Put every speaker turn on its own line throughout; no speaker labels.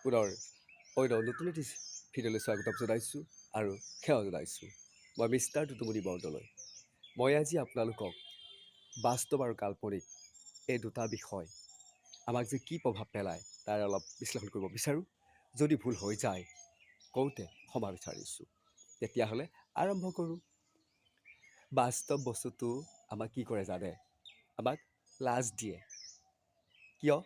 পুনৰ নতুন এটি ভিডিঅ'লৈ স্বাগতম জনাইছোঁ আৰু সেৱা জনাইছোঁ। মই মিষ্টাৰ টুটুমণি বৰদলৈ। মই আজি আপোনালোকক বাস্তৱ আৰু কাল্পনিক এই দুটা বিষয় আমাক যে কি প্ৰভাৱ পেলায় তাৰ অলপ বিশ্লেষণ কৰিব বিচাৰোঁ। যদি ভুল হৈ যায় কওঁতে ক্ষমা বিচাৰিছোঁ। তেতিয়াহ'লে আৰম্ভ কৰোঁ। বাস্তৱ বস্তুটো আমাক কি কৰে জানে? আমাক লাজ দিয়ে। কিয়?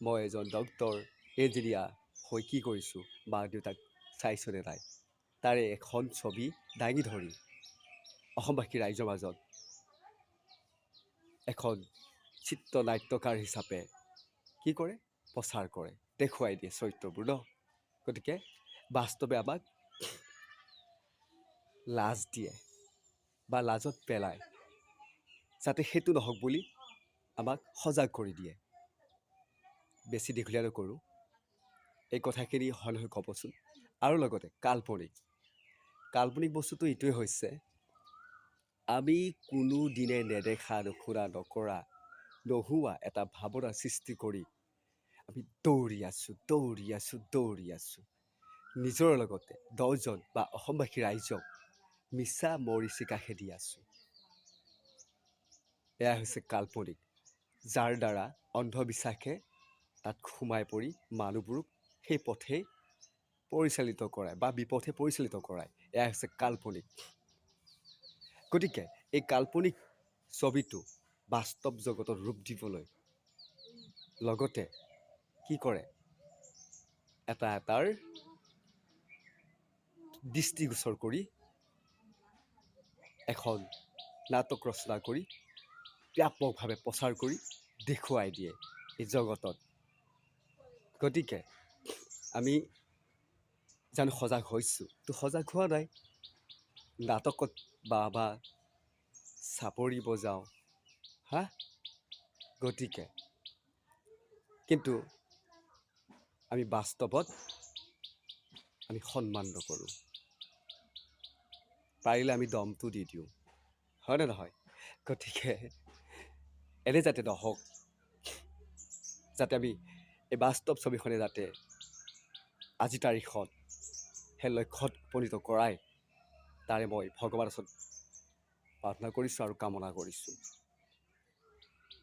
মই এজন ডক্তৰ, ইঞ্জিনিয়াৰ হৈ কি কৰিছোঁ, মা দেউতাক চাইছোনে নাই, তাৰে এখন ছবি দাঙি ধৰি অসমবাসী ৰাইজৰ মাজত এখন চিত্ৰনাট্যকাৰ হিচাপে কি কৰে? প্ৰচাৰ কৰে, দেখুৱাই দিয়ে চৰিত্ৰবোৰ ন। গতিকে বাস্তৱে আমাক লাজ দিয়ে বা লাজত পেলায়, যাতে সেইটো নহওক বুলি আমাক সজাগ কৰি দিয়ে। বেছি দীঘলীয়া নকৰোঁ, এই কথাখিনি হয় নহয় ক'বচোন। আৰু লগতে কাল্পনিক বস্তুটো এইটোৱে হৈছে, আমি কোনো দিনে নেদেখা, নুশুনা, নকৰা, নোহোৱা এটা ভাৱনা সৃষ্টি কৰি আমি দৌৰি আছোঁ নিজৰ লগতে 10জন বা অসমবাসী ৰাইজক মিছা মৰীচিকা খেদি আছোঁ। এয়া হৈছে কাল্পনিক, যাৰ দ্বাৰা অন্ধবিশ্বাসে তাত সোমাই পৰি মানুহবোৰক সেই পথে পৰিচালিত কৰায় বা বিপথে পৰিচালিত কৰায়। এয়া হৈছে কাল্পনিক। গতিকে এই কাল্পনিক ছবিটো বাস্তৱ জগতত ৰূপ দিবলৈ লগতে কি কৰে? এটাৰ দৃষ্টিগোচৰ কৰি এখন নাটক ৰচনা কৰি ব্যাপকভাৱে প্ৰচাৰ কৰি দেখুৱাই দিয়ে এই জগতত। গতিকে আমি জানো সজাগ হৈছোঁ? তো সজাগ হোৱা নাই। নাটকত বা চাপৰি বজাওঁ গতিকে কিন্তু আমি বাস্তৱত আমি সন্মান নকৰোঁ। পাৰিলে আমি দমটো দি দিওঁ, হয়নে নহয়? গতিকে এনে যাতে নহওক, যাতে আমি এই বাস্তৱ ছবিখনে যাতে আজি তাৰিখত সেই লক্ষ্যত উপনীত কৰায়, তাৰে মই ভগৱানৰ ওচৰত প্ৰাৰ্থনা কৰিছোঁ আৰু কামনা কৰিছোঁ।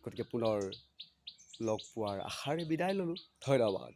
গতিকে পুনৰ লগ পোৱাৰ আশাৰে বিদায় ল'লোঁ। ধন্যবাদ।